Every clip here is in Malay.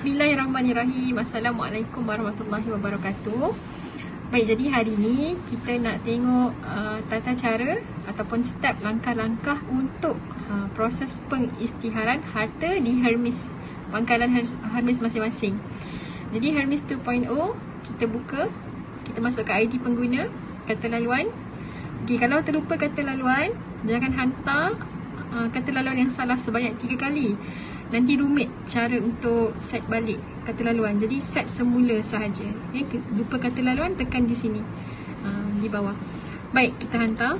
Bismillahirrahmanirrahim. Assalamualaikum warahmatullahi wabarakatuh. Baik, jadi hari ni kita nak tengok tata cara ataupun step langkah-langkah untuk proses pengisytiharan harta di Hermes, pangkalan Hermes masing-masing. Jadi Hermes 2.0 kita buka, kita masukkan ID pengguna, kata laluan. Okey, kalau terlupa kata laluan, jangan hantar kata laluan yang salah sebanyak 3 kali. Nanti rumit cara untuk set balik kata laluan. Jadi set semula sahaja. Okay, lupa kata laluan, tekan di sini, di bawah. Baik, kita hantar.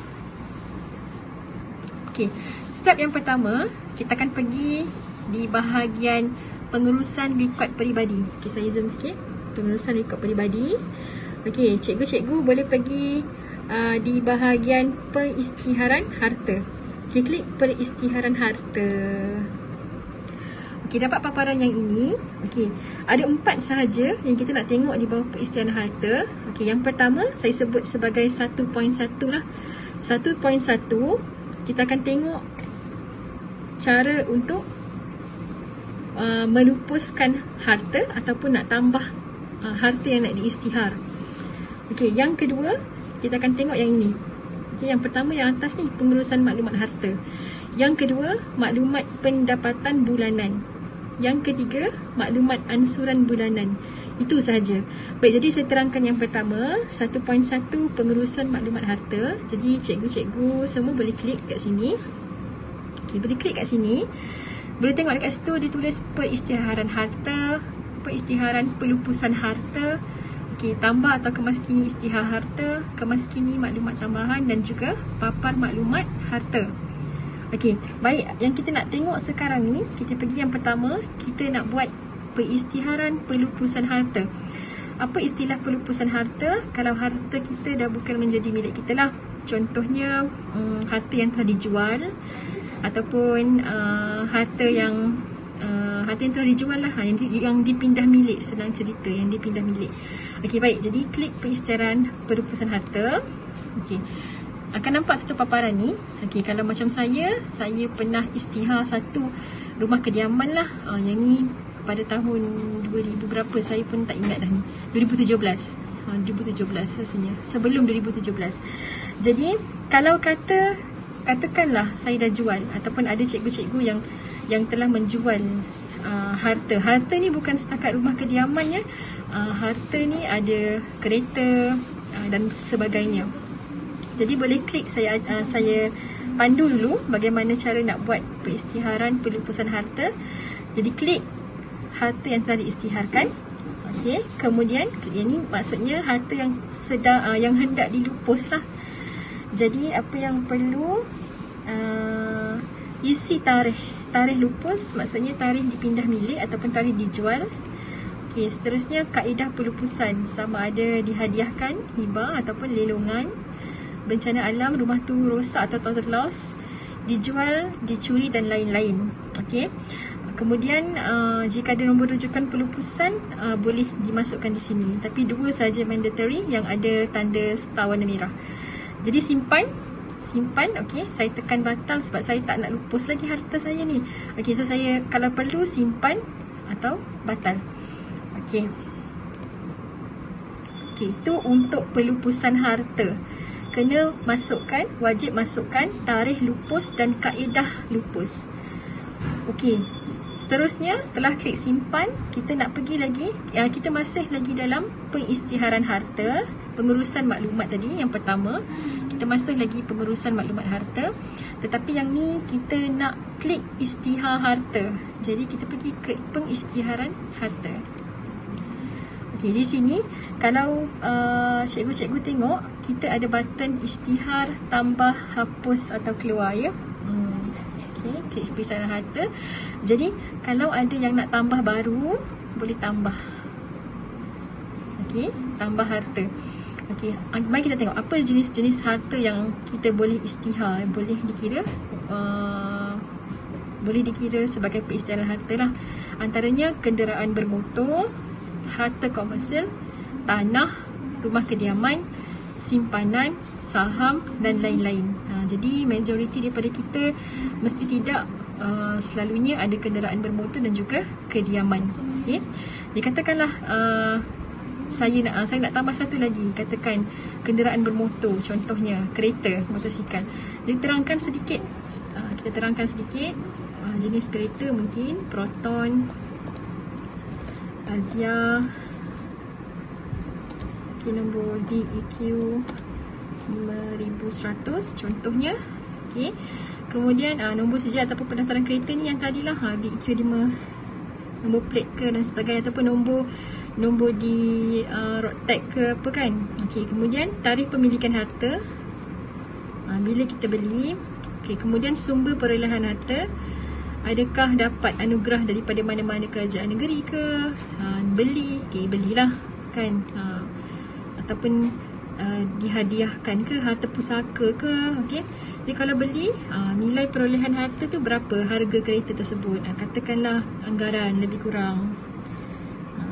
Okey, step yang pertama, kita akan pergi di bahagian pengurusan rekod peribadi. Okey, saya zoom sikit. Pengurusan rekod peribadi. Okey, cikgu-cikgu boleh pergi di bahagian pengisytiharan harta. Okey, klik pengisytiharan harta. Okey, dapat paparan yang ini. Okey, ada 4 sahaja yang kita nak tengok di bawah pengisytiharan harta. Okey, yang pertama saya sebut sebagai 1.1 lah. 1.1 kita akan tengok cara untuk melupuskan harta ataupun nak tambah harta yang nak diisytihar. Okey, yang kedua kita akan tengok yang ini. Okey, yang pertama yang atas ni pengurusan maklumat harta. Yang kedua, maklumat pendapatan bulanan. Yang ketiga, maklumat ansuran bulanan. Itu sahaja. Baik, jadi saya terangkan yang pertama, 1.1 pengurusan maklumat harta. Jadi cikgu-cikgu semua boleh klik kat sini. Okey, boleh klik kat sini. Boleh tengok dekat situ ditulis pengisytiharan harta, pengisytiharan pelupusan harta. Okey, tambah atau kemaskini isytihar harta, kemaskini maklumat tambahan dan juga papar maklumat harta. Okey, baik, yang kita nak tengok sekarang ni, kita pergi yang pertama, kita nak buat pengisytiharan pelupusan harta. Apa istilah pelupusan harta? Kalau harta kita dah bukan menjadi milik kita lah. Contohnya harta yang telah dijual ataupun harta yang telah dijual lah, yang dipindah milik, senang cerita, yang dipindah milik. Okey, baik, jadi klik pengisytiharan pelupusan harta. Okey, akan nampak satu paparan ni. Okey, kalau macam saya pernah isytihar satu rumah kediaman lah. Yang ni pada tahun 2000 berapa, saya pun tak ingat dah ni. 2017 rasanya, sebelum 2017. Jadi kalau katakanlah saya dah jual ataupun ada cikgu-cikgu yang telah menjual harta. Harta ni bukan setakat rumah kediaman ya. Harta ni ada kereta dan sebagainya. Jadi boleh klik, saya pandu dulu bagaimana cara nak buat pengisytiharan pelupusan harta. Jadi klik harta yang telah diisytiharkan. Okey, kemudian klik yang ni, maksudnya harta yang sedang yang hendak dilupus lah. Jadi apa yang perlu, isi tarikh lupus, maksudnya tarikh dipindah milik ataupun tarikh dijual. Okey, seterusnya kaedah pelupusan, sama ada dihadiahkan, hibah ataupun lelongan, bencana alam, rumah tu rosak atau total loss, dijual, dicuri dan lain-lain. Okey. Kemudian jika ada nombor rujukan pelupusan boleh dimasukkan di sini. Tapi 2 saja mandatory yang ada tanda star warna merah. Jadi simpan. Okey, saya tekan batal sebab saya tak nak lupus lagi harta saya ni. Okey, so saya kalau perlu simpan atau batal. Okey. Okey, itu untuk pelupusan harta. Kena masukkan, wajib masukkan tarikh lupus dan kaedah lupus. Okey, seterusnya setelah klik simpan, kita nak pergi lagi, kita masih lagi dalam pengisytiharan harta, pengurusan maklumat tadi yang pertama. Kita masih lagi pengurusan maklumat harta, tetapi yang ni kita nak klik isytihar harta. Jadi kita pergi klik pengisytiharan harta. Okey, di sini kalau cikgu-cikgu tengok, kita ada button isytihar, tambah, hapus atau keluar ya. Okey, klik pengisytiharan harta. Jadi kalau ada yang nak tambah baru, boleh tambah. Okey, tambah harta. Okey, mari kita tengok apa jenis-jenis harta yang kita boleh isytihar. Boleh dikira sebagai pengisytiharan harta lah. Antaranya kenderaan bermotor, harta komersial, tanah, rumah kediaman, simpanan, saham dan lain-lain. Jadi majoriti daripada kita mesti tidak selalunya ada kenderaan bermotor dan juga kediaman. Okey. Dia katakanlah saya nak tambah satu lagi, katakan kenderaan bermotor, contohnya kereta, motosikal. Dia terangkan sedikit. Kita terangkan sedikit jenis kereta, mungkin Proton, Azia. Okey, nombor DEQ 5100 contohnya. Okey. Kemudian nombor sijil ataupun pendaftaran kereta ni yang tadilah DEQ 5, nombor plate ke dan sebagainya, ataupun nombor di road tag ke apa kan. Okey, kemudian tarikh pemilikan harta bila kita beli. Okey, kemudian sumber perolehan harta, adakah dapat anugerah daripada mana-mana kerajaan negeri ke, beli, okey, belilah kan, ataupun dihadiahkan ke, harta pusaka ke. Okey, jadi kalau beli, nilai perolehan harta tu berapa harga kereta tersebut. Katakanlah anggaran lebih kurang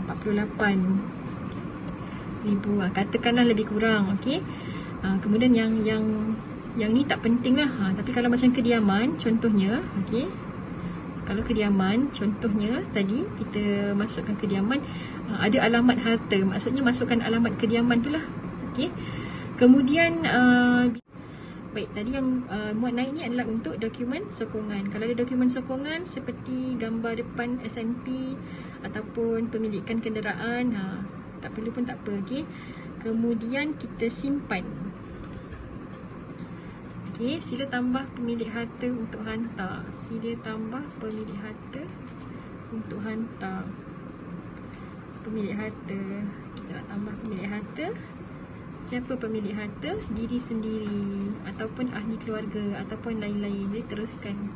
48,000, katakanlah lebih kurang. Okey, kemudian yang ni tak penting lah. Tapi kalau macam kediaman contohnya, okey, kalau kediaman contohnya tadi kita masukkan kediaman, ada alamat harta, maksudnya masukkan alamat kediaman tu lah. Okey, kemudian baik, tadi yang muat naik ni adalah untuk dokumen sokongan. Kalau ada dokumen sokongan seperti gambar depan SNP ataupun pemilikan kenderaan, tak perlu pun tak apa. Okey, kemudian kita simpan. Okey, sila tambah pemilik harta untuk hantar. Sila tambah pemilik harta untuk hantar. Pemilik harta, kita nak tambah pemilik harta. Siapa pemilik harta? Diri sendiri ataupun ahli keluarga ataupun lain-lain. Jadi teruskan.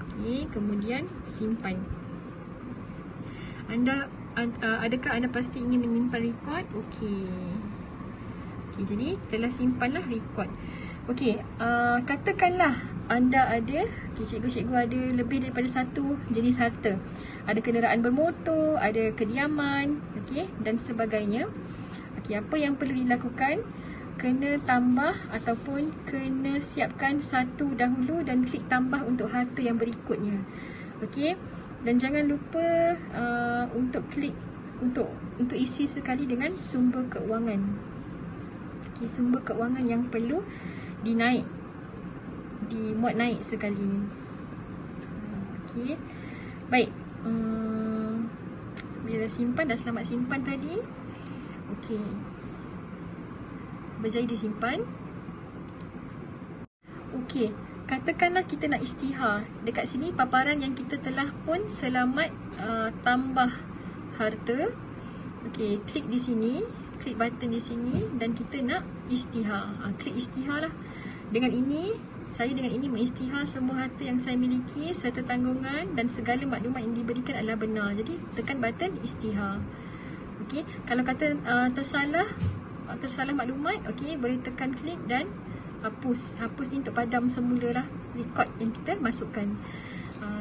Okey, kemudian simpan. Adakah anda pasti ingin menyimpan rekod? Okey. Okey, jadi telah simpanlah rekod. Okey, katakanlah anda ada, cikgu-cikgu ada lebih daripada satu jenis harta. Ada kenderaan bermotor, ada kediaman, okey, dan sebagainya. Okey, apa yang perlu dilakukan? Kena tambah ataupun kena siapkan satu dahulu dan klik tambah untuk harta yang berikutnya. Okey, dan jangan lupa untuk klik untuk isi sekali dengan sumber keuangan. Okey, sumber keuangan yang perlu dimuat naik sekali. Okey, baik. Bila simpan, dah selamat simpan tadi. Okey, berjaya disimpan. Okey, katakanlah kita nak isytihar. Dekat sini paparan yang kita telah pun selamat tambah harta. Okey, klik di sini, klik button di sini dan kita nak isytihar. Klik isytihar lah. Dengan ini mengisytihar semua harta yang saya miliki serta tanggungan dan segala maklumat yang diberikan adalah benar. Jadi tekan button isytihar. Okey, kalau kata tersalah maklumat, okey, boleh tekan klik dan hapus. Hapus ni untuk padam semula lah rekod yang kita masukkan.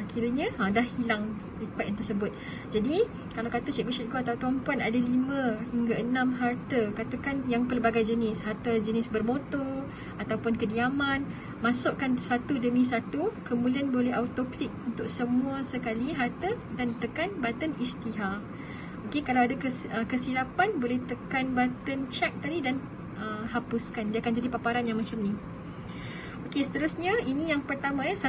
Kiranya dah hilang rekod yang tersebut. Jadi kalau kata cikgu-cikgu atau tuan-puan ada 5 hingga 6 harta, katakan yang pelbagai jenis, harta jenis bermotor ataupun kediaman, masukkan satu demi satu, kemudian boleh auto klik untuk semua sekali harta dan tekan button isytihar. Okey, kalau ada kesilapan boleh tekan button check tadi dan hapuskan. Dia akan jadi paparan yang macam ni. Okey, seterusnya ini yang pertama 1.1,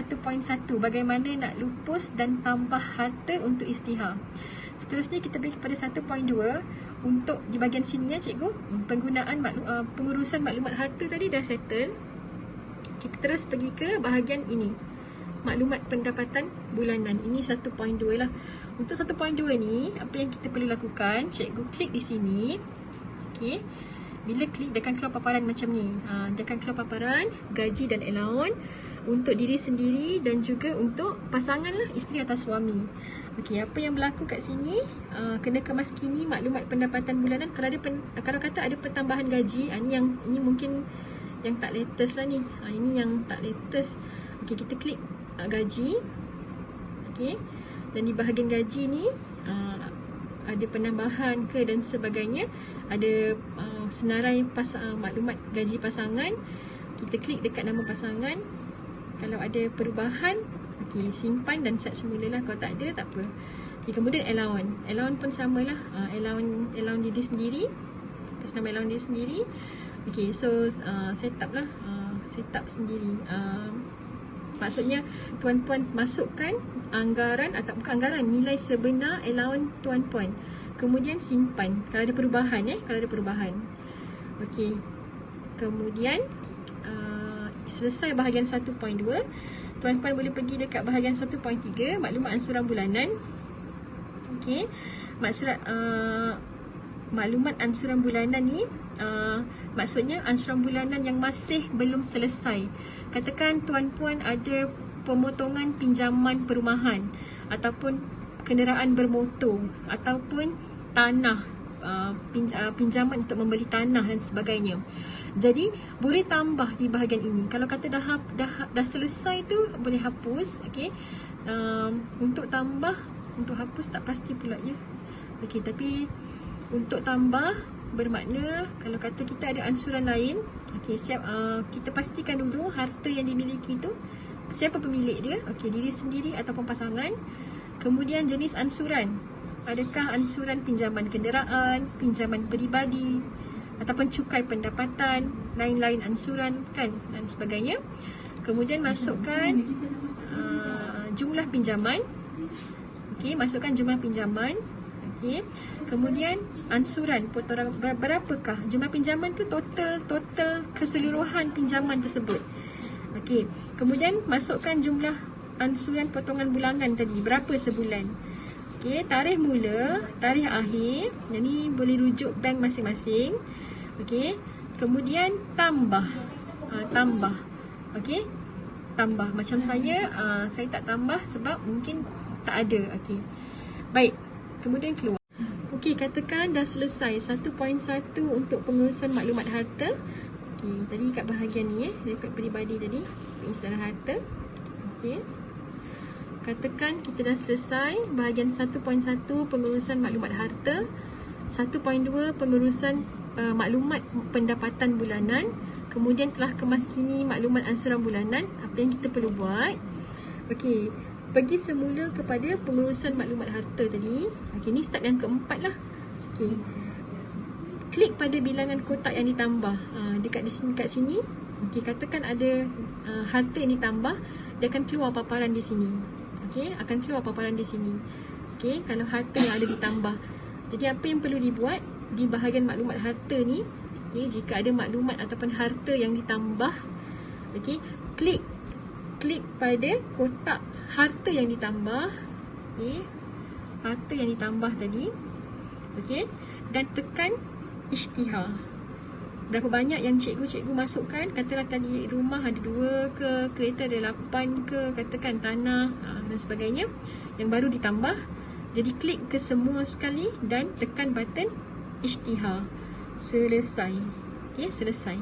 bagaimana nak lupus dan tambah harta untuk isytihar. Seterusnya kita pergi kepada 1.2 untuk di bahagian sini ya cikgu, penggunaan pengurusan maklumat harta tadi dah settle. Kita terus pergi ke bahagian ini, maklumat pendapatan bulanan. Ini 1.2 lah. Untuk 1.2 ni, apa yang kita perlu lakukan? Cikgu klik di sini. Okey. Bila klik, dia akan keluar paparan macam ni. Dia akan keluar paparan gaji dan allowance untuk diri sendiri dan juga untuk pasangan lah, isteri atau suami. Okey, apa yang berlaku kat sini? Kena kemaskini maklumat pendapatan bulanan. Kalau kata ada pertambahan gaji, ini mungkin yang tak latest lah ni. Ini yang tak latest. Okey, kita klik gaji. Okey. Dan di bahagian gaji ni ada penambahan ke dan sebagainya. Ada senarai maklumat gaji pasangan. Kita klik dekat nama pasangan. Kalau ada perubahan, okey, simpan dan set semula lah. Kalau tak ada, tak apa. Okay, kemudian allowance. Allowance pun samalah. Allowance diri sendiri. Atas nama allowance diri sendiri. Okay, so setup lah. Setup sendiri. Maksudnya tuan-puan masukkan anggaran atau bukan anggaran, nilai sebenar allowance tuan-puan. Kemudian simpan kalau ada perubahan kalau ada perubahan. Okey. Kemudian selesai bahagian 1.2, tuan-puan boleh pergi dekat bahagian 1.3, maklumat ansuran bulanan. Okey. Maklumat ansuran bulanan ni maksudnya ansuran bulanan yang masih belum selesai. Katakan tuan-puan ada pemotongan pinjaman perumahan ataupun kenderaan bermotor ataupun tanah, pinjaman untuk membeli tanah dan sebagainya. Jadi boleh tambah di bahagian ini. Kalau kata dah selesai tu boleh hapus. Okey. Untuk tambah, untuk hapus tak pasti pula ya. Okey, tapi untuk tambah bermakna kalau kata kita ada ansuran lain, okey, kita pastikan dulu harta yang dimiliki tu siapa pemilik dia. Okey, diri sendiri ataupun pasangan. Kemudian jenis ansuran. Adakah ansuran pinjaman kenderaan, pinjaman peribadi ataupun cukai pendapatan, lain-lain ansuran kan dan sebagainya. Kemudian masukkan jumlah pinjaman. Okey, masukkan jumlah pinjaman. Okey. Kemudian ansuran berapakah jumlah pinjaman tu, total keseluruhan pinjaman tersebut. Okey. Kemudian masukkan jumlah ansuran potongan bulanan tadi, berapa sebulan. Okey, tarikh mula, tarikh akhir. Yang ni boleh rujuk bank masing-masing. Okey. Kemudian tambah. Tambah. Okey. Tambah. Macam saya tak tambah sebab mungkin tak ada. Okey. Baik. Kemudian keluar. Okey, katakan dah selesai 1.1 untuk pengurusan maklumat harta. Okey, tadi kat bahagian ni rekod peribadi tadi, pengisytiharan harta. Okey. Katakan kita dah selesai bahagian 1.1 pengurusan maklumat harta, 1.2 pengurusan maklumat pendapatan bulanan, kemudian telah kemaskini maklumat ansuran bulanan. Apa yang kita perlu buat? Okey, pergi semula kepada pengurusan maklumat harta tadi. Okey, ni step yang keempat lah. Okey, klik pada bilangan kotak yang ditambah dekat sini. Okey, katakan ada harta yang ditambah, dia akan keluar paparan di sini. Okey, akan keluar paparan di sini. Okey, kalau harta yang ada ditambah. Jadi apa yang perlu dibuat di bahagian maklumat harta ni? Okey, jika ada maklumat ataupun harta yang ditambah, okey, klik pada kotak harta yang ditambah. Okey, harta yang ditambah tadi. Okey, dan tekan isytihar. Berapa banyak yang cikgu masukkan? Katalah tadi rumah ada 2 ke, kereta ada 8 ke, katakan tanah dan sebagainya yang baru ditambah. Jadi klik ke semua sekali dan tekan button isytihar. Selesai. Okey, selesai.